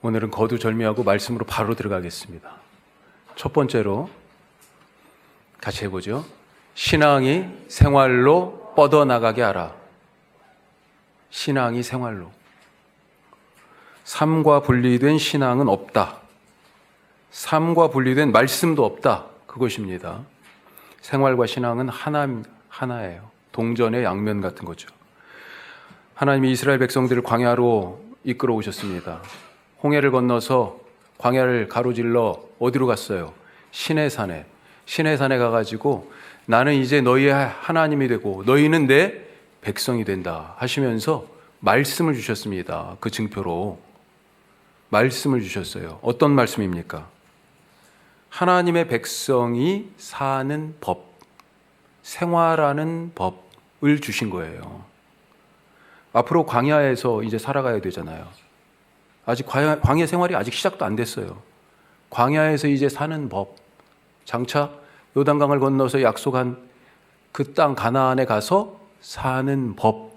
오늘은 거두절미하고 말씀으로 바로 들어가겠습니다. 첫 번째로 같이 해보죠. 신앙이 생활로 뻗어나가게 하라. 신앙이 생활로. 삶과 분리된 신앙은 없다. 삶과 분리된 말씀도 없다. 그것입니다. 생활과 신앙은 하나예요. 동전의 양면 같은 거죠. 하나님이 이스라엘 백성들을 광야로 이끌어 오셨습니다. 홍해를 건너서 광야를 가로질러 어디로 갔어요? 시내산에. 시내산에 가가지고 나는 이제 너희의 하나님이 되고 너희는 내 백성이 된다 하시면서 말씀을 주셨습니다. 그 증표로 말씀을 주셨어요. 어떤 말씀입니까? 하나님의 백성이 사는 법, 생활하는 법을 주신 거예요. 앞으로 광야에서 이제 살아가야 되잖아요. 아직 광야 생활이 아직 시작도 안 됐어요. 광야에서 이제 사는 법, 장차 요단강을 건너서 약속한 그 땅 가나안에 가서 사는 법.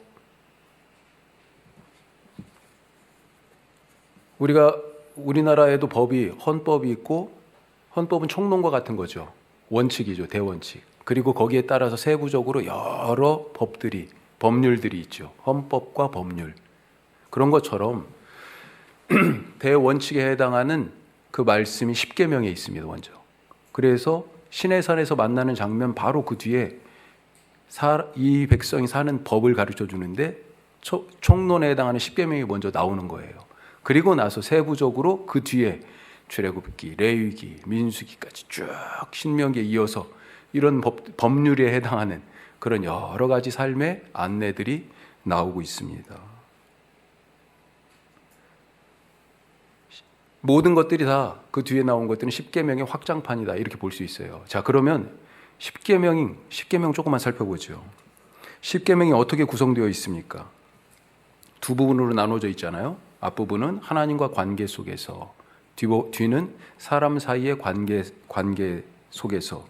우리나라에도 헌법이 있고, 헌법은 총론과 같은 거죠. 원칙이죠, 대원칙. 그리고 거기에 따라서 세부적으로 여러 법률들이 있죠. 헌법과 법률. 그런 것처럼 대원칙에 해당하는 그 말씀이 십계명에 있습니다. 먼저. 그래서 시내산에서 만나는 장면 바로 그 뒤에 이 백성이 사는 법을 가르쳐 주는데 총론에 해당하는 십계명이 먼저 나오는 거예요. 그리고 나서 세부적으로 그 뒤에 출애굽기, 레위기, 민수기까지 쭉 신명기에 이어서 이런 법률에 해당하는 그런 여러 가지 삶의 안내들이 나오고 있습니다. 모든 것들이 다 그 뒤에 나온 것들은 십계명의 확장판이다 이렇게 볼 수 있어요. 자, 그러면 십계명 조금만 살펴보죠. 십계명이 어떻게 구성되어 있습니까? 두 부분으로 나눠져 있잖아요. 앞부분은 하나님과 관계 속에서, 뒤는 사람 사이의 관계 속에서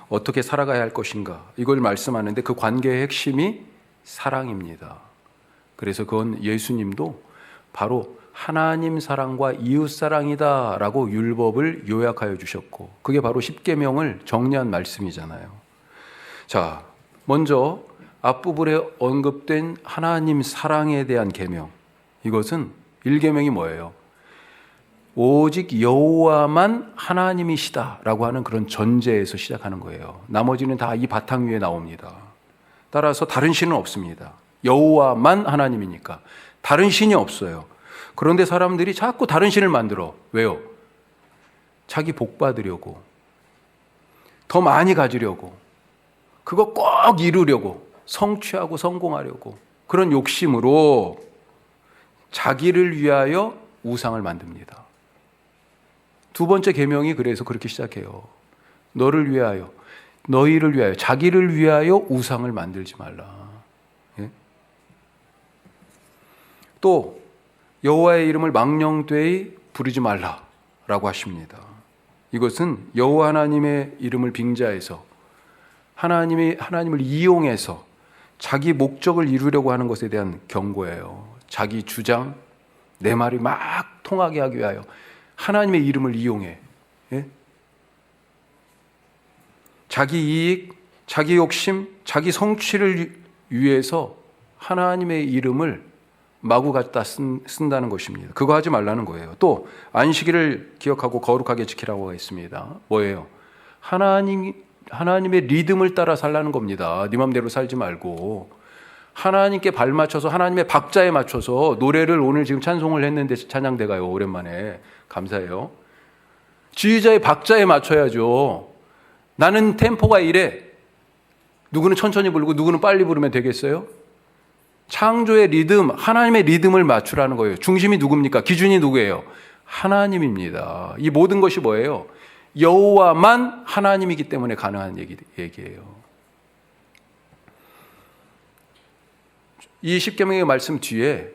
어떻게 살아가야 할 것인가 이걸 말씀하는데 그 관계의 핵심이 사랑입니다. 그래서 그건 예수님도 바로 하나님 사랑과 이웃 사랑이다 라고 율법을 요약하여 주셨고 그게 바로 십계명을 정리한 말씀이잖아요. 자, 먼저 앞부분에 언급된 하나님 사랑에 대한 계명, 이것은 1계명이 뭐예요? 오직 여호와만 하나님이시다 라고 하는 그런 전제에서 시작하는 거예요. 나머지는 다 이 바탕 위에 나옵니다. 따라서 다른 신은 없습니다. 여호와만 하나님이니까 다른 신이 없어요. 그런데 사람들이 자꾸 다른 신을 만들어. 왜요? 자기 복 받으려고, 더 많이 가지려고, 그거 꼭 이루려고, 성취하고 성공하려고 그런 욕심으로 자기를 위하여 우상을 만듭니다. 두 번째 계명이 그래서 그렇게 시작해요. 너희를 위하여, 자기를 위하여 우상을 만들지 말라. 예? 또 여호와의 이름을 망령되이 부르지 말라라고 하십니다. 이것은 여호와 하나님의 이름을 빙자해서 하나님을 이용해서 자기 목적을 이루려고 하는 것에 대한 경고예요. 자기 주장, 내 말이 막 통하게 하기 위하여 하나님의 이름을 이용해. 예? 자기 이익, 자기 욕심, 자기 성취를 위해서 하나님의 이름을 마구 갖다 쓴다는 것입니다. 그거 하지 말라는 거예요. 또 안식일을 기억하고 거룩하게 지키라고 했습니다. 뭐예요? 하나님의 리듬을 따라 살라는 겁니다. 네 맘대로 살지 말고 하나님께 발맞춰서 하나님의 박자에 맞춰서 노래를 오늘 지금 찬송을 했는데 찬양대 가요. 오랜만에 감사해요. 지휘자의 박자에 맞춰야죠. 나는 템포가 이래. 누구는 천천히 부르고 누구는 빨리 부르면 되겠어요? 창조의 리듬, 하나님의 리듬을 맞추라는 거예요. 중심이 누굽니까? 기준이 누구예요? 하나님입니다. 이 모든 것이 뭐예요? 여호와만 하나님이기 때문에 가능한 얘기예요. 이 십계명의 말씀 뒤에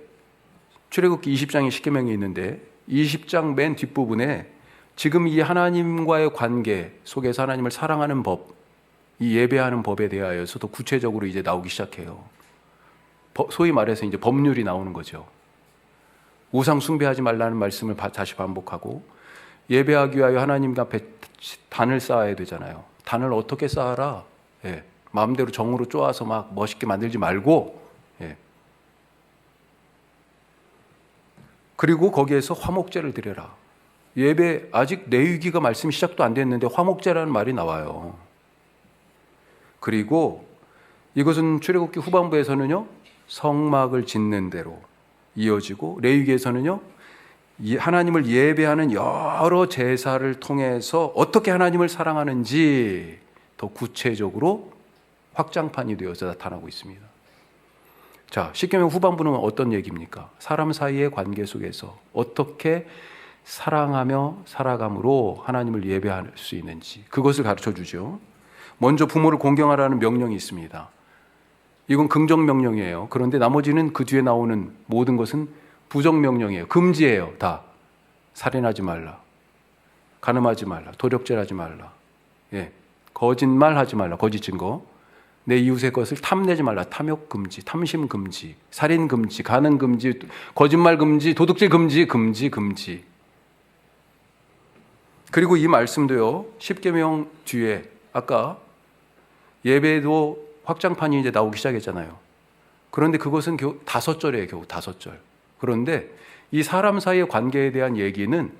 출애굽기 20장의 십계명이 있는데 20장 맨 뒷부분에 지금 이 하나님과의 관계 속에서 하나님을 사랑하는 법, 이 예배하는 법에 대하여서 더 구체적으로 이제 나오기 시작해요. 소위 말해서 이제 법률이 나오는 거죠. 우상 숭배하지 말라는 말씀을 다시 반복하고, 예배하기 위하여 하나님 앞에 단을 쌓아야 되잖아요. 단을 어떻게 쌓아라? 예. 마음대로 정으로 쪼아서 막 멋있게 만들지 말고, 예. 그리고 거기에서 화목제를 드려라. 예배, 아직 레위기가 말씀이 시작도 안 됐는데 화목제라는 말이 나와요. 그리고 이것은 출애굽기 후반부에서는요, 성막을 짓는 대로 이어지고, 레위기에서는요, 하나님을 예배하는 여러 제사를 통해서 어떻게 하나님을 사랑하는지 더 구체적으로 확장판이 되어서 나타나고 있습니다. 자, 십계명 후반부는 어떤 얘기입니까? 사람 사이의 관계 속에서 어떻게 사랑하며 살아감으로 하나님을 예배할 수 있는지, 그것을 가르쳐 주죠. 먼저 부모를 공경하라는 명령이 있습니다. 이건 긍정 명령이에요. 그런데 나머지는 그 뒤에 나오는 모든 것은 부정 명령이에요. 금지예요. 다. 살인하지 말라, 간음하지 말라, 도력질하지 말라, 예, 거짓말하지 말라, 거짓 증거, 내 이웃의 것을 탐내지 말라, 탐욕 금지, 탐심 금지, 살인 금지, 간음 금지, 거짓말 금지, 도둑질 금지, 금지. 그리고 이 말씀도요, 십계명 뒤에 아까 예배도 확장판이 이제 나오기 시작했잖아요. 그런데 그것은 겨우 5절이에요. 겨우 5절. 그런데 이 사람 사이의 관계에 대한 얘기는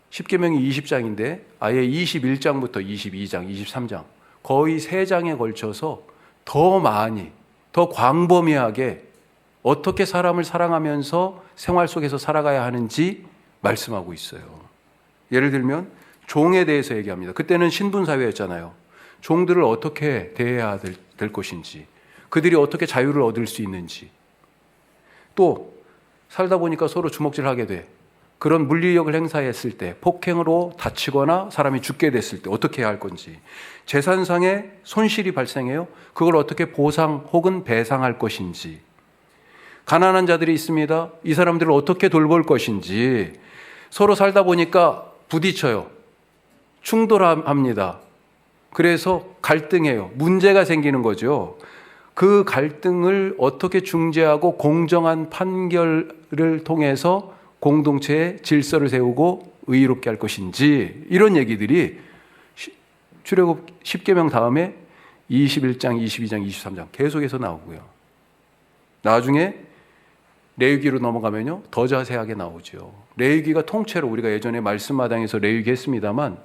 십계명이 20장인데 아예 21장부터 22장, 23장 거의 3장에 걸쳐서 더 많이, 더 광범위하게 어떻게 사람을 사랑하면서 생활 속에서 살아가야 하는지 말씀하고 있어요. 예를 들면 종에 대해서 얘기합니다. 그때는 신분사회였잖아요. 종들을 어떻게 대해야 될 것인지, 그들이 어떻게 자유를 얻을 수 있는지, 또 살다 보니까 서로 주먹질하게 돼. 그런 물리력을 행사했을 때, 폭행으로 다치거나 사람이 죽게 됐을 때 어떻게 해야 할 건지, 재산상의 손실이 발생해요. 그걸 어떻게 보상 혹은 배상할 것인지, 가난한 자들이 있습니다. 이 사람들을 어떻게 돌볼 것인지, 서로 살다 보니까 부딪혀요. 충돌합니다. 그래서 갈등해요. 문제가 생기는 거죠. 그 갈등을 어떻게 중재하고 공정한 판결을 통해서 공동체의 질서를 세우고 의롭게 할 것인지, 이런 얘기들이 출애굽 10계명 다음에 21장, 22장, 23장 계속해서 나오고요. 나중에 레위기로 넘어가면요, 더 자세하게 나오죠. 레위기가 통째로, 우리가 예전에 말씀마당에서 레위기 했습니다만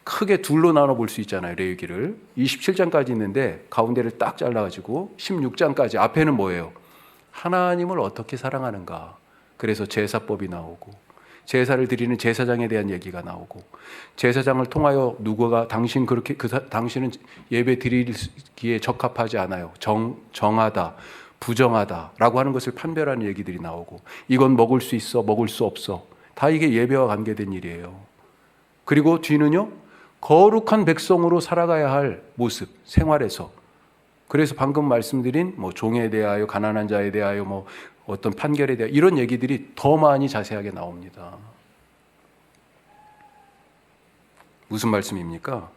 크게 둘로 나눠 볼 수 있잖아요. 레위기를 27장까지 있는데 가운데를 딱 잘라가지고 16장까지, 앞에는 뭐예요? 하나님을 어떻게 사랑하는가. 그래서 제사법이 나오고, 제사를 드리는 제사장에 대한 얘기가 나오고, 제사장을 통하여 누구가 당신은 예배 드리기에 적합하지 않아요, 정하다, 부정하다라고 하는 것을 판별하는 얘기들이 나오고, 이건 먹을 수 있어, 먹을 수 없어, 다 이게 예배와 관계된 일이에요. 그리고 뒤는요, 거룩한 백성으로 살아가야 할 모습, 생활에서. 그래서 방금 말씀드린 종에 대하여, 가난한 자에 대하여, 어떤 판결에 대하여, 이런 얘기들이 더 많이 자세하게 나옵니다. 무슨 말씀입니까?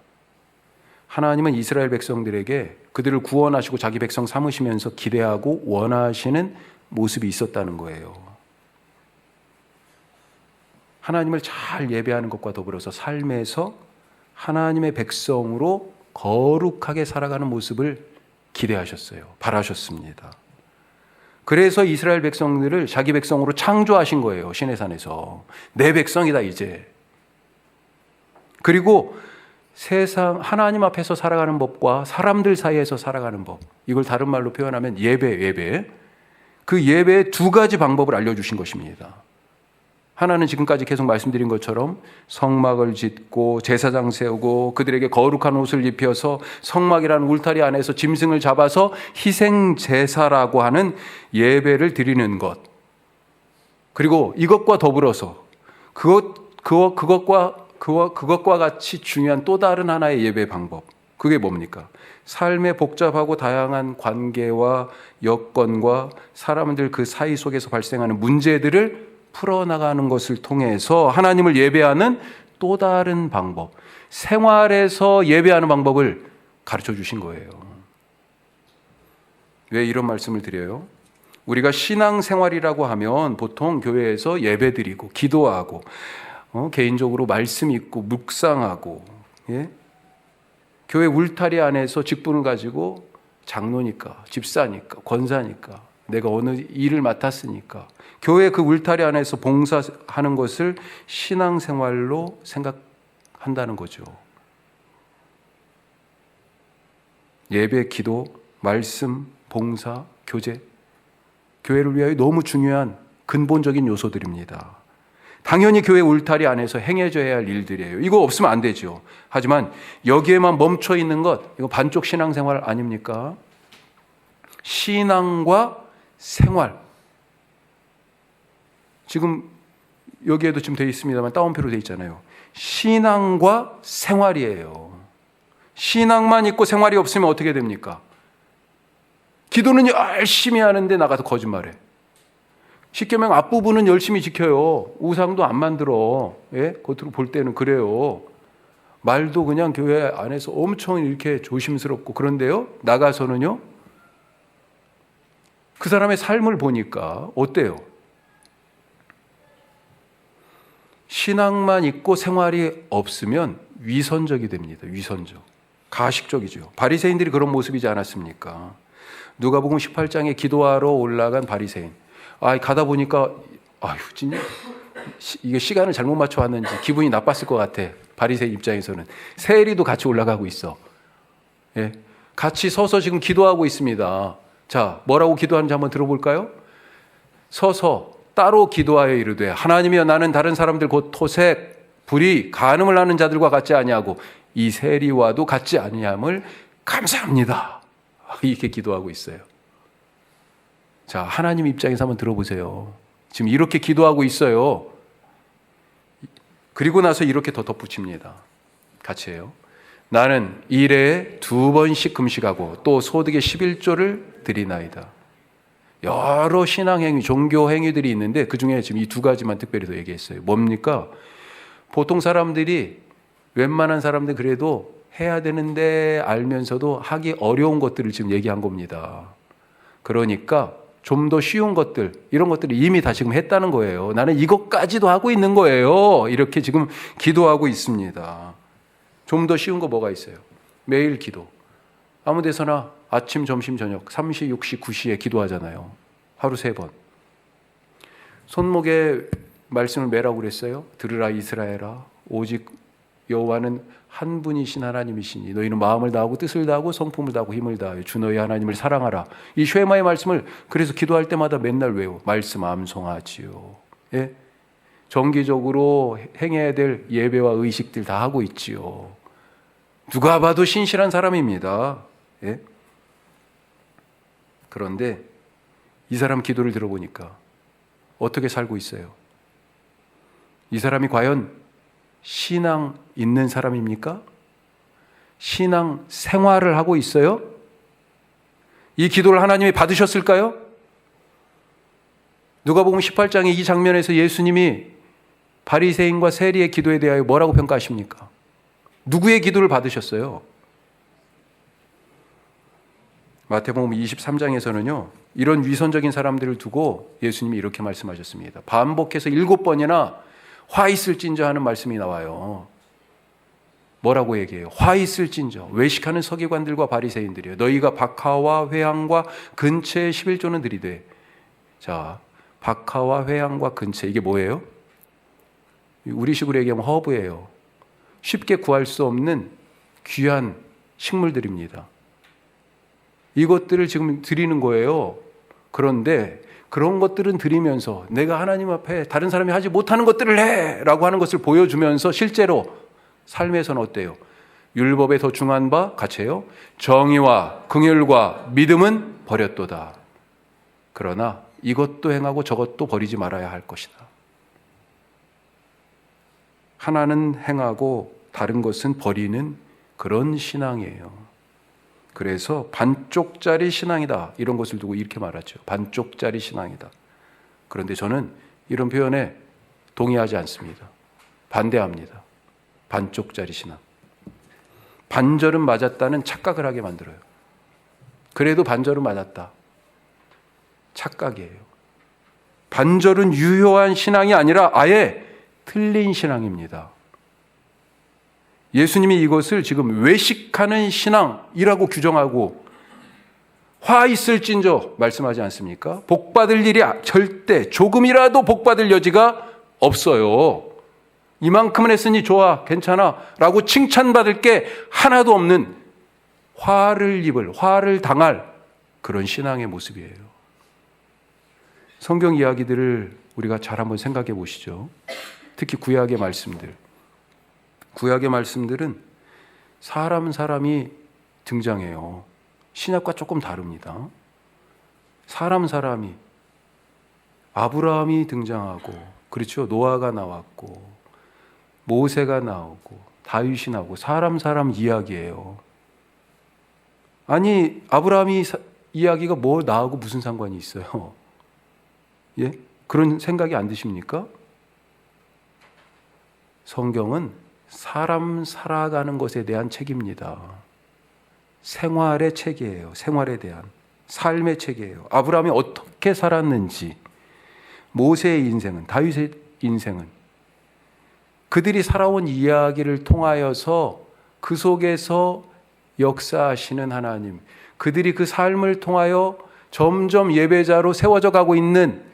하나님은 이스라엘 백성들에게 그들을 구원하시고 자기 백성 삼으시면서 기대하고 원하시는 모습이 있었다는 거예요. 하나님을 잘 예배하는 것과 더불어서 삶에서 하나님의 백성으로 거룩하게 살아가는 모습을 기대하셨어요. 바라셨습니다. 그래서 이스라엘 백성들을 자기 백성으로 창조하신 거예요. 시내산에서. 내 백성이다 이제. 그리고 세상, 하나님 앞에서 살아가는 법과 사람들 사이에서 살아가는 법, 이걸 다른 말로 표현하면 예배. 그 예배의 2가지 방법을 알려주신 것입니다. 하나는 지금까지 계속 말씀드린 것처럼 성막을 짓고 제사장 세우고 그들에게 거룩한 옷을 입혀서 성막이라는 울타리 안에서 짐승을 잡아서 희생 제사라고 하는 예배를 드리는 것. 그리고 이것과 더불어서 그것과 같이 중요한 또 다른 하나의 예배 방법. 그게 뭡니까? 삶의 복잡하고 다양한 관계와 여건과 사람들 그 사이 속에서 발생하는 문제들을 풀어나가는 것을 통해서 하나님을 예배하는 또 다른 방법, 생활에서 예배하는 방법을 가르쳐 주신 거예요. 왜 이런 말씀을 드려요? 우리가 신앙생활이라고 하면 보통 교회에서 예배드리고 기도하고 개인적으로 말씀 읽고 묵상하고, 예? 교회 울타리 안에서 직분을 가지고 장로니까, 집사니까, 권사니까, 내가 어느 일을 맡았으니까 교회 그 울타리 안에서 봉사하는 것을 신앙생활로 생각한다는 거죠. 예배, 기도, 말씀, 봉사, 교제, 교회를 위하여 너무 중요한 근본적인 요소들입니다. 당연히 교회 울타리 안에서 행해져야 할 일들이에요. 이거 없으면 안 되죠. 하지만 여기에만 멈춰 있는 것, 이거 반쪽 신앙생활 아닙니까? 신앙과 생활. 지금 여기에도 지금 되어 있습니다만 따옴표로 되어 있잖아요. 신앙과 생활이에요. 신앙만 있고 생활이 없으면 어떻게 됩니까? 기도는 열심히 하는데 나가서 거짓말해. 십계명 앞부분은 열심히 지켜요. 우상도 안 만들어. 예? 겉으로 볼 때는 그래요. 말도 그냥 교회 안에서 엄청 이렇게 조심스럽고, 그런데요, 나가서는요, 그 사람의 삶을 보니까 어때요? 신앙만 있고 생활이 없으면 위선적이 됩니다. 위선적. 가식적이죠. 바리새인들이 그런 모습이지 않았습니까? 누가복음 18장에 기도하러 올라간 바리새인. 가다 보니까 진짜 이게 시간을 잘못 맞춰 왔는지 기분이 나빴을 것 같아. 바리새인 입장에서는 세리도 같이 올라가고 있어. 예? 같이 서서 지금 기도하고 있습니다. 자, 뭐라고 기도하는지 한번 들어볼까요? 서서 따로 기도하여 이르되 하나님이여 나는 다른 사람들 곧 토색, 불의, 간음을 하는 자들과 같지 아니하고 이 세리와도 같지 아니함을 감사합니다. 이렇게 기도하고 있어요. 자, 하나님 입장에서 한번 들어보세요. 지금 이렇게 기도하고 있어요. 그리고 나서 이렇게 더 덧붙입니다. 같이 해요. 나는 일에 2번씩 금식하고 또 소득의 11조를 드리나이다. 여러 신앙행위, 종교행위들이 있는데 그 중에 지금 이 2가지만 특별히 더 얘기했어요. 뭡니까? 보통 사람들이, 웬만한 사람들 그래도 해야 되는데 알면서도 하기 어려운 것들을 지금 얘기한 겁니다. 그러니까 좀 더 쉬운 것들, 이런 것들을 이미 다 지금 했다는 거예요. 나는 이것까지도 하고 있는 거예요. 이렇게 지금 기도하고 있습니다. 좀 더 쉬운 거 뭐가 있어요? 매일 기도. 아무 데서나 아침, 점심, 저녁 3시, 6시, 9시에 기도하잖아요. 하루 3번. 손목에 말씀을 매라고 그랬어요. 들으라 이스라엘아, 오직 여호와는 한 분이신 하나님이시니 너희는 마음을 다하고 뜻을 다하고 성품을 다하고 힘을 다하여 주 너희 하나님을 사랑하라. 이 쉐마의 말씀을 그래서 기도할 때마다 맨날 외워. 말씀 암송하지요. 예? 정기적으로 행해야 될 예배와 의식들 다 하고 있지요. 누가 봐도 신실한 사람입니다. 예? 그런데 이 사람 기도를 들어보니까 어떻게 살고 있어요? 이 사람이 과연 신앙 있는 사람입니까? 신앙 생활을 하고 있어요? 이 기도를 하나님이 받으셨을까요? 누가복음 18장의 이 장면에서 예수님이 바리새인과 세리의 기도에 대하여 뭐라고 평가하십니까? 누구의 기도를 받으셨어요? 마태복음 23장에서는요, 이런 위선적인 사람들을 두고 예수님이 이렇게 말씀하셨습니다. 반복해서 7번이나 화 있을진저 하는 말씀이 나와요. 뭐라고 얘기해요? 화 있을진저. 외식하는 서기관들과 바리새인들이요. 너희가 박하와 회향과 근처에 11조는 드리되. 자, 박하와 회향과 근처, 이게 뭐예요? 우리식으로 얘기하면 허브예요. 쉽게 구할 수 없는 귀한 식물들입니다. 이것들을 지금 드리는 거예요. 그런데 그런 것들은 드리면서 내가 하나님 앞에 다른 사람이 하지 못하는 것들을 해! 라고 하는 것을 보여주면서 실제로 삶에서는 어때요? 율법에 더 중한 바 같이 해요. 정의와 긍휼과 믿음은 버렸도다. 그러나 이것도 행하고 저것도 버리지 말아야 할 것이다. 하나는 행하고 다른 것은 버리는 그런 신앙이에요. 그래서 반쪽짜리 신앙이다, 이런 것을 두고 이렇게 말하죠. 반쪽짜리 신앙이다. 그런데 저는 이런 표현에 동의하지 않습니다. 반대합니다. 반쪽짜리 신앙. 반절은 맞았다는 착각을 하게 만들어요. 그래도 반절은 맞았다. 착각이에요. 반절은 유효한 신앙이 아니라 아예 틀린 신앙입니다. 예수님이 이것을 지금 외식하는 신앙이라고 규정하고 화 있을진저 말씀하지 않습니까? 복받을 일이 절대 조금이라도 복받을 여지가 없어요. 이만큼은 했으니 좋아, 괜찮아 라고 칭찬받을 게 하나도 없는 화를 당할 그런 신앙의 모습이에요. 성경 이야기들을 우리가 잘 한번 생각해 보시죠. 특히 구약의 말씀들. 구약의 말씀들은 사람이 등장해요. 신약과 조금 다릅니다. 사람이 아브라함이 등장하고, 그렇죠. 노아가 나왔고 모세가 나오고 다윗이 나오고 사람 이야기예요. 아니 아브라함이 이야기가 뭐 나하고 무슨 상관이 있어요? 예? 그런 생각이 안 드십니까? 성경은 사람 살아가는 것에 대한 책입니다. 생활의 책이에요. 생활에 대한 삶의 책이에요. 아브라함이 어떻게 살았는지, 모세의 인생은, 다윗의 인생은 그들이 살아온 이야기를 통하여서 그 속에서 역사하시는 하나님, 그들이 그 삶을 통하여 점점 예배자로 세워져 가고 있는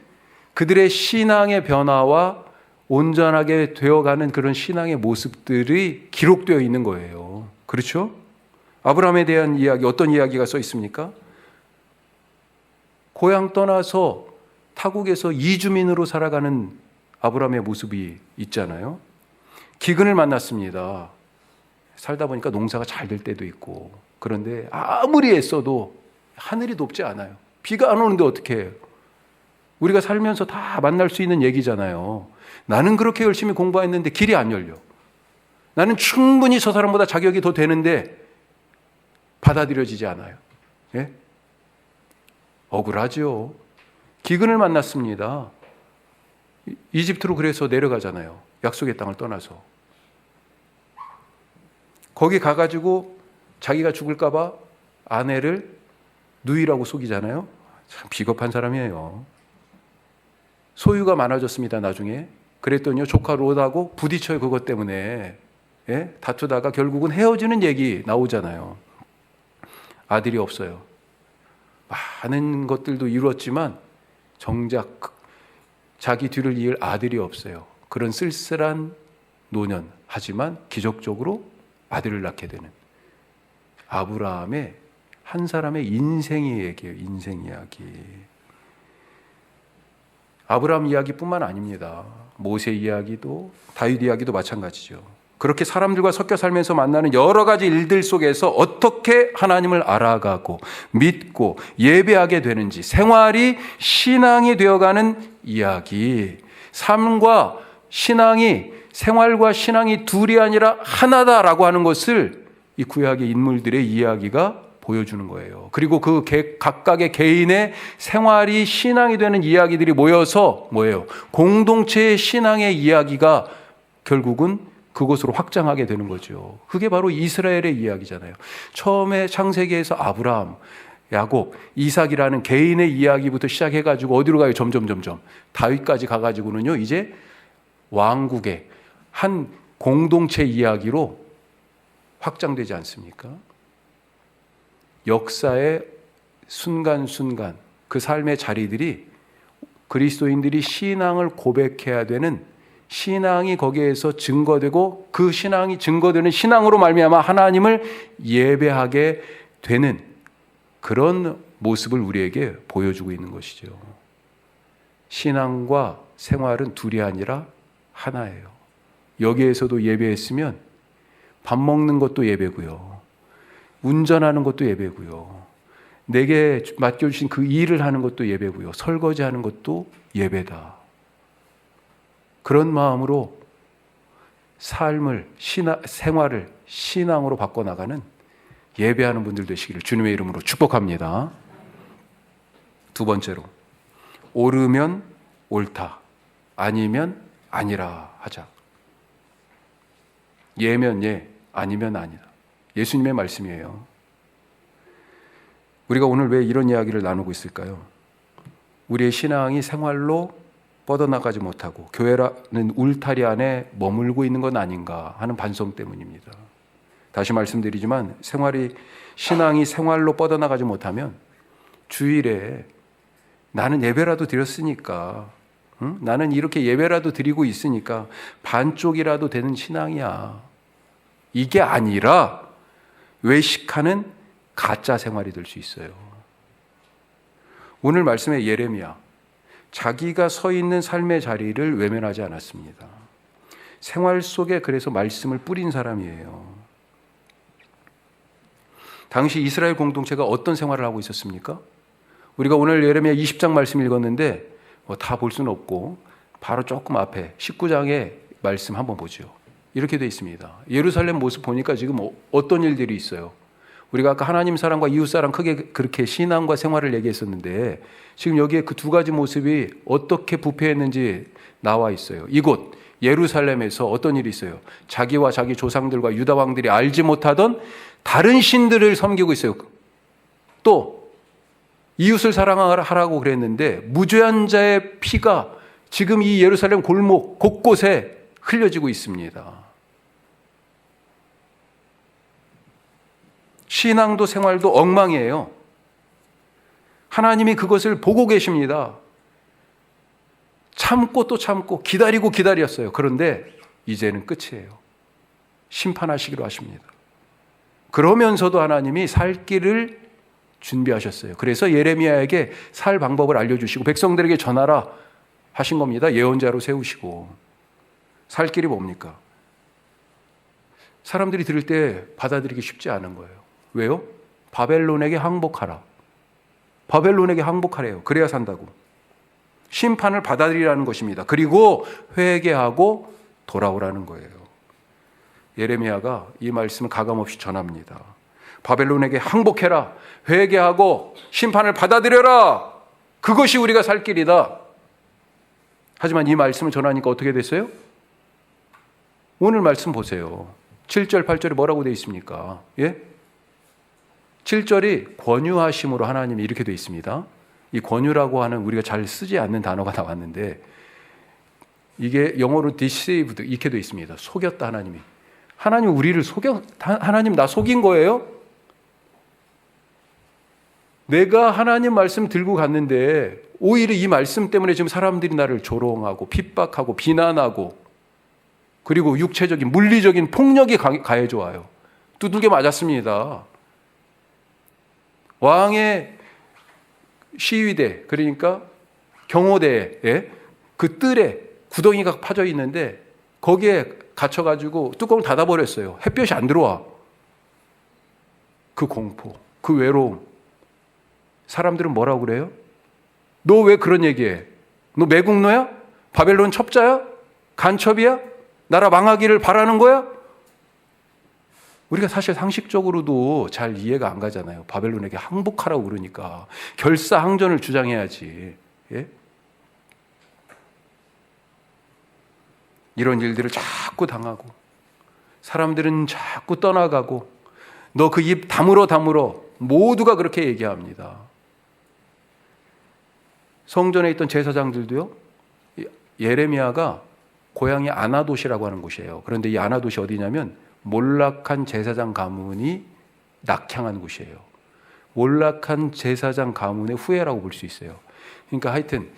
그들의 신앙의 변화와 온전하게 되어가는 그런 신앙의 모습들이 기록되어 있는 거예요. 그렇죠? 아브라함에 대한 이야기, 어떤 이야기가 써 있습니까? 고향 떠나서 타국에서 이주민으로 살아가는 아브라함의 모습이 있잖아요. 기근을 만났습니다. 살다 보니까 농사가 잘 될 때도 있고, 그런데 아무리 애써도 하늘이 높지 않아요. 비가 안 오는데 어떻게 해요? 우리가 살면서 다 만날 수 있는 얘기잖아요. 나는 그렇게 열심히 공부했는데 길이 안 열려. 나는 충분히 저 사람보다 자격이 더 되는데 받아들여지지 않아요. 예? 억울하죠. 기근을 만났습니다. 이집트로 그래서 내려가잖아요. 약속의 땅을 떠나서. 거기 가가지고 자기가 죽을까 봐 아내를 누이라고 속이잖아요. 참 비겁한 사람이에요. 소유가 많아졌습니다. 나중에. 그랬더니요, 조카 롯하고 부딪혀요. 그것 때문에. 예? 다투다가 결국은 헤어지는 얘기 나오잖아요. 아들이 없어요. 많은 것들도 이루었지만 정작 자기 뒤를 이을 아들이 없어요. 그런 쓸쓸한 노년. 하지만 기적적으로 아들을 낳게 되는 아브라함의 한 사람의 인생 이야기예요. 인생 이야기. 아브라함 이야기뿐만 아닙니다. 모세 이야기도, 다윗 이야기도 마찬가지죠. 그렇게 사람들과 섞여 살면서 만나는 여러 가지 일들 속에서 어떻게 하나님을 알아가고 믿고 예배하게 되는지, 생활이 신앙이 되어가는 이야기. 삶과 신앙이, 생활과 신앙이 둘이 아니라 하나다라고 하는 것을 이 구약의 인물들의 이야기가 보여주는 거예요. 그리고 그 각각의 개인의 생활이 신앙이 되는 이야기들이 모여서 뭐예요? 공동체의 신앙의 이야기가 결국은 그곳으로 확장하게 되는 거죠. 그게 바로 이스라엘의 이야기잖아요. 처음에 창세기에서 아브라함, 야곱, 이삭이라는 개인의 이야기부터 시작해가지고 어디로 가요? 점점 다윗까지 가가지고는요, 이제 왕국의 한 공동체 이야기로 확장되지 않습니까? 역사의 순간순간 그 삶의 자리들이 그리스도인들이 신앙을 고백해야 되는, 신앙이 거기에서 증거되고 그 신앙이 증거되는 신앙으로 말미암아 하나님을 예배하게 되는 그런 모습을 우리에게 보여주고 있는 것이죠. 신앙과 생활은 둘이 아니라 하나예요. 여기에서도 예배했으면 밥 먹는 것도 예배고요, 운전하는 것도 예배고요, 내게 맡겨주신 그 일을 하는 것도 예배고요, 설거지하는 것도 예배다. 그런 마음으로 삶을, 생활을 신앙으로 바꿔나가는 예배하는 분들 되시기를 주님의 이름으로 축복합니다. 두 번째로, 옳으면 옳다, 아니면 아니라 하자. 예면 예, 아니면 아니다. 예수님의 말씀이에요. 우리가 오늘 왜 이런 이야기를 나누고 있을까요? 우리의 신앙이 생활로 뻗어나가지 못하고 교회라는 울타리 안에 머물고 있는 건 아닌가 하는 반성 때문입니다. 다시 말씀드리지만 신앙이 생활로 뻗어나가지 못하면 주일에 나는 예배라도 드렸으니까, 나는 이렇게 예배라도 드리고 있으니까 반쪽이라도 되는 신앙이야, 이게 아니라 외식하는 가짜 생활이 될 수 있어요. 오늘 말씀의 예레미야, 자기가 서 있는 삶의 자리를 외면하지 않았습니다. 생활 속에 그래서 말씀을 뿌린 사람이에요. 당시 이스라엘 공동체가 어떤 생활을 하고 있었습니까? 우리가 오늘 예레미야 20장 말씀 읽었는데 다 볼 수는 없고 바로 조금 앞에 19장의 말씀 한번 보죠. 이렇게 되어 있습니다. 예루살렘 모습 보니까 지금 어떤 일들이 있어요. 우리가 아까 하나님 사랑과 이웃 사랑 크게 그렇게 신앙과 생활을 얘기했었는데 지금 여기에 그 두 가지 모습이 어떻게 부패했는지 나와 있어요. 이곳 예루살렘에서 어떤 일이 있어요? 자기와 자기 조상들과 유다 왕들이 알지 못하던 다른 신들을 섬기고 있어요. 또 이웃을 사랑하라고 그랬는데 무죄한 자의 피가 지금 이 예루살렘 골목 곳곳에 흘려지고 있습니다. 신앙도 생활도 엉망이에요. 하나님이 그것을 보고 계십니다. 참고 또 참고 기다리고 기다렸어요. 그런데 이제는 끝이에요. 심판하시기로 하십니다. 그러면서도 하나님이 살 길을 준비하셨어요. 그래서 예레미야에게 살 방법을 알려주시고 백성들에게 전하라 하신 겁니다. 예언자로 세우시고. 살 길이 뭡니까? 사람들이 들을 때 받아들이기 쉽지 않은 거예요. 왜요? 바벨론에게 항복하라. 바벨론에게 항복하래요. 그래야 산다고. 심판을 받아들이라는 것입니다. 그리고 회개하고 돌아오라는 거예요. 예레미야가 이 말씀을 가감없이 전합니다. 바벨론에게 항복해라. 회개하고 심판을 받아들여라. 그것이 우리가 살 길이다. 하지만 이 말씀을 전하니까 어떻게 됐어요? 오늘 말씀 보세요. 7절, 8절에 뭐라고 되어 있습니까? 예? 7절이 권유하심으로 하나님이 이렇게 되어 있습니다. 이 권유라고 하는 우리가 잘 쓰지 않는 단어가 나왔는데 이게 영어로 deceived 이렇게 되어 있습니다. 속였다 하나님이. 하나님 우리를 하나님 나 속인 거예요? 내가 하나님 말씀 들고 갔는데 오히려 이 말씀 때문에 지금 사람들이 나를 조롱하고 핍박하고 비난하고 그리고 육체적인 물리적인 폭력이 가해져 와요. 두들겨 맞았습니다. 왕의 시위대 그러니까 경호대에 그 뜰에 구덩이가 파져 있는데 거기에 갇혀가지고 뚜껑을 닫아버렸어요. 햇볕이 안 들어와. 그 공포, 그 외로움. 사람들은 뭐라고 그래요? 너 왜 그런 얘기해? 너 매국노야? 바벨론 첩자야? 간첩이야? 나라 망하기를 바라는 거야? 우리가 사실 상식적으로도 잘 이해가 안 가잖아요. 바벨론에게 항복하라고 그러니까 결사항전을 주장해야지. 예? 이런 일들을 자꾸 당하고 사람들은 자꾸 떠나가고 너 그 입 다물어 모두가 그렇게 얘기합니다. 성전에 있던 제사장들도요. 예레미야가 고향이 아나돗이라고 하는 곳이에요. 그런데 이 아나돗이 어디냐면 몰락한 제사장 가문이 낙향한 곳이에요. 몰락한 제사장 가문의 후예라고 볼 수 있어요. 그러니까 하여튼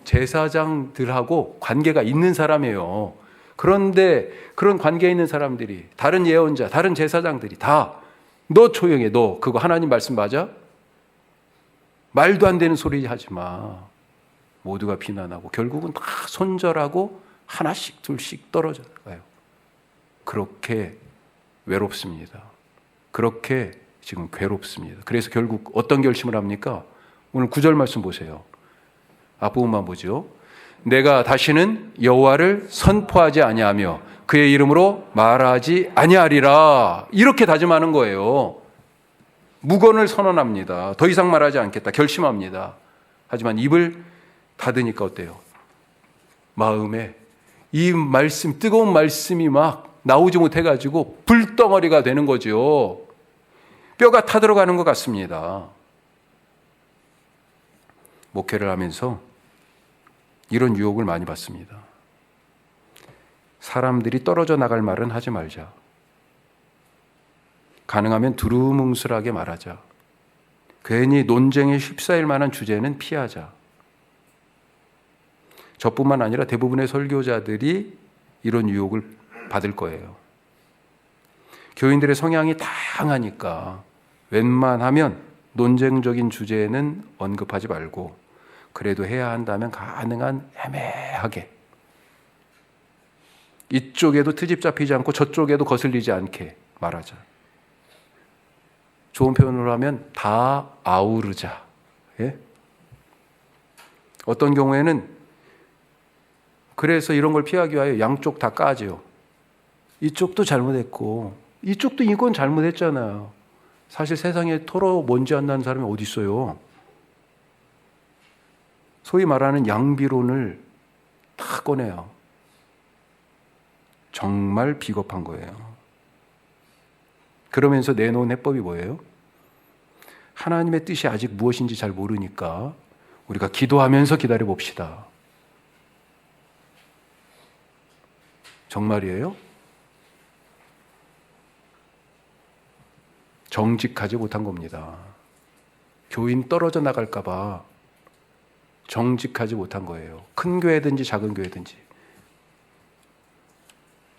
제사장들하고 관계가 있는 사람이에요. 그런데 그런 관계에 있는 사람들이 다른 예언자, 다른 제사장들이 다 너 조용해. 너 그거 하나님 말씀 맞아? 말도 안 되는 소리 하지 마. 모두가 비난하고 결국은 다 손절하고 하나씩 둘씩 떨어져 가요. 그렇게 외롭습니다. 그렇게 지금 괴롭습니다. 그래서 결국 어떤 결심을 합니까? 오늘 9절 말씀 보세요. 앞부분만 보죠. 내가 다시는 여호와를 선포하지 아니하며 그의 이름으로 말하지 아니하리라. 이렇게 다짐하는 거예요. 무건을 선언합니다. 더 이상 말하지 않겠다. 결심합니다. 하지만 입을 닫으니까 어때요? 마음에 이 말씀, 뜨거운 말씀이 막 나오지 못해가지고 불덩어리가 되는 거죠. 뼈가 타들어가는 것 같습니다. 목회를 하면서 이런 유혹을 많이 받습니다. 사람들이 떨어져 나갈 말은 하지 말자. 가능하면 두루뭉술하게 말하자. 괜히 논쟁에 휩싸일 만한 주제는 피하자. 저뿐만 아니라 대부분의 설교자들이 이런 유혹을 받을 거예요. 교인들의 성향이 다양하니까 웬만하면 논쟁적인 주제는 언급하지 말고 그래도 해야 한다면 가능한 애매하게 이쪽에도 트집 잡히지 않고 저쪽에도 거슬리지 않게 말하자. 좋은 표현으로 하면 다 아우르자. 예? 어떤 경우에는 그래서 이런 걸 피하기 위하여 양쪽 다 까지요. 이쪽도 잘못했고 이쪽도 이건 잘못했잖아요. 사실 세상에 토로 먼지 안 나는 사람이 어디 있어요. 소위 말하는 양비론을 다 꺼내요. 정말 비겁한 거예요. 그러면서 내놓은 해법이 뭐예요? 하나님의 뜻이 아직 무엇인지 잘 모르니까 우리가 기도하면서 기다려 봅시다. 정말이에요? 정직하지 못한 겁니다. 교인 떨어져 나갈까 봐 정직하지 못한 거예요. 큰 교회든지 작은 교회든지.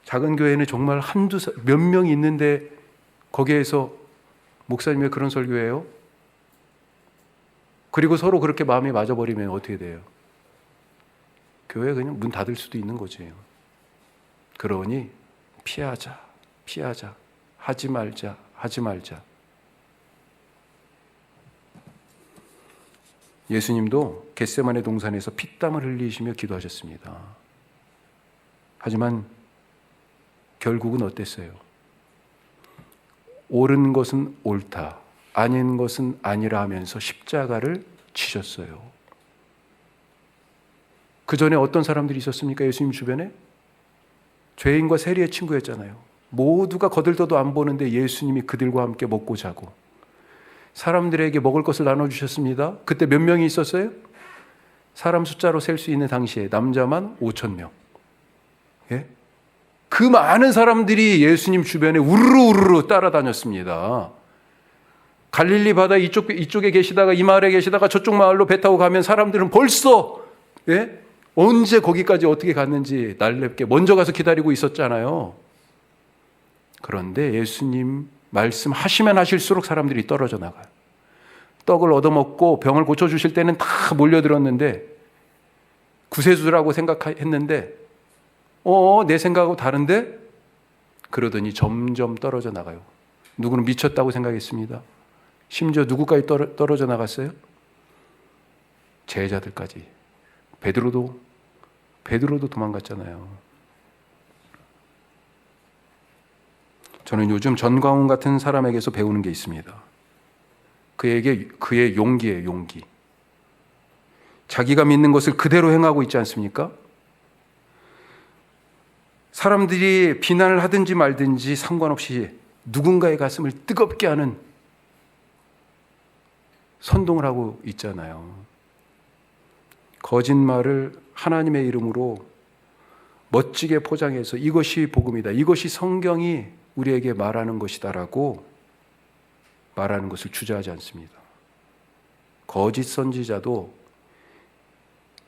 작은 교회는 정말 몇 명이 있는데 거기에서 목사님 왜 그런 설교해요? 그리고 서로 그렇게 마음이 맞아버리면 어떻게 돼요? 교회 그냥 문 닫을 수도 있는 거지. 그러니 피하자. 하지 말자. 예수님도 겟세마네 동산에서 피땀을 흘리시며 기도하셨습니다. 하지만 결국은 어땠어요? 옳은 것은 옳다, 아닌 것은 아니라 하면서 십자가를 지셨어요. 그 전에 어떤 사람들이 있었습니까? 예수님 주변에? 죄인과 세리의 친구였잖아요. 모두가 거들떠도 안 보는데 예수님이 그들과 함께 먹고 자고 사람들에게 먹을 것을 나눠주셨습니다. 그때 몇 명이 있었어요? 사람 숫자로 셀 수 있는 당시에 남자만 5,000명. 예? 그 많은 사람들이 예수님 주변에 우르르 따라다녔습니다. 갈릴리 바다 이쪽에 계시다가 이 마을에 계시다가 저쪽 마을로 배 타고 가면 사람들은 벌써 언제 거기까지 어떻게 갔는지 날렵게 먼저 가서 기다리고 있었잖아요. 그런데 예수님 말씀하시면 하실수록 사람들이 떨어져 나가요. 떡을 얻어먹고 병을 고쳐주실 때는 다 몰려들었는데 구세주라고 생각했는데 내 생각하고 다른데? 그러더니 점점 떨어져 나가요. 누구는 미쳤다고 생각했습니다. 심지어 누구까지 떨어져 나갔어요? 제자들까지. 베드로도 도망갔잖아요. 저는 요즘 전광훈 같은 사람에게서 배우는 게 있습니다. 그의 용기예요, 용기. 자기가 믿는 것을 그대로 행하고 있지 않습니까? 사람들이 비난을 하든지 말든지 상관없이 누군가의 가슴을 뜨겁게 하는 선동을 하고 있잖아요. 거짓말을 하나님의 이름으로 멋지게 포장해서 이것이 복음이다, 이것이 성경이 우리에게 말하는 것이다라고 말하는 것을 주저하지 않습니다. 거짓 선지자도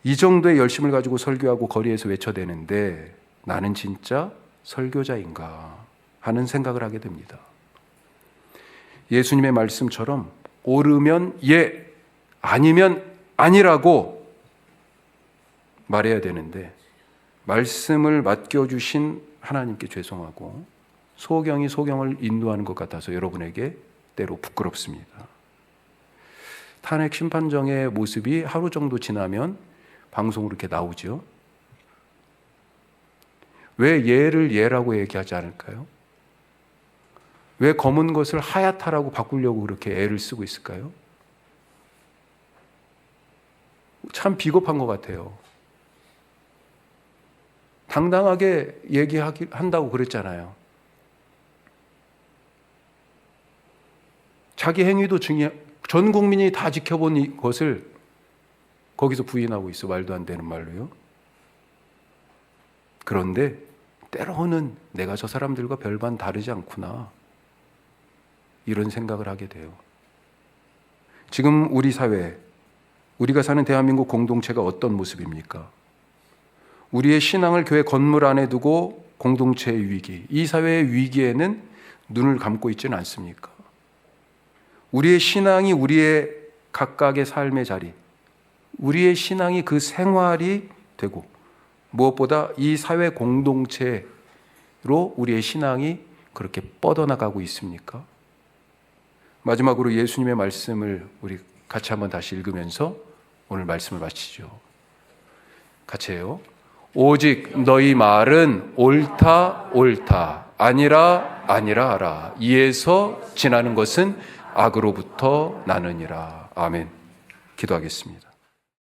이 정도의 열심을 가지고 설교하고 거리에서 외쳐대는데 나는 진짜 설교자인가 하는 생각을 하게 됩니다. 예수님의 말씀처럼 옳으면 예, 아니면 아니라고 말해야 되는데 말씀을 맡겨주신 하나님께 죄송하고 소경이 소경을 인도하는 것 같아서 여러분에게 때로 부끄럽습니다. 탄핵 심판정의 모습이 하루 정도 지나면 방송으로 이렇게 나오죠. 왜 예를 예라고 얘기하지 않을까요? 왜 검은 것을 하얗다라고 바꾸려고 그렇게 애를 쓰고 있을까요? 참 비겁한 것 같아요. 당당하게 얘기한다고 그랬잖아요. 자기 행위도 전 국민이 다 지켜본 것을 거기서 부인하고 있어. 말도 안 되는 말로요. 그런데 때로는 내가 저 사람들과 별반 다르지 않구나, 이런 생각을 하게 돼요. 지금 우리 사회, 우리가 사는 대한민국 공동체가 어떤 모습입니까? 우리의 신앙을 교회 건물 안에 두고 공동체의 위기, 이 사회의 위기에는 눈을 감고 있지는 않습니까? 우리의 신앙이 우리의 각각의 삶의 자리, 우리의 신앙이 그 생활이 되고, 무엇보다 이 사회 공동체로 우리의 신앙이 그렇게 뻗어나가고 있습니까? 마지막으로 예수님의 말씀을 우리 같이 한번 다시 읽으면서 오늘 말씀을 마치죠. 같이 해요. 오직 너희 말은 옳다 옳다, 아니라 아니라 하라. 이에서 지나는 것은 악으로부터 나느니라. 아멘. 기도하겠습니다.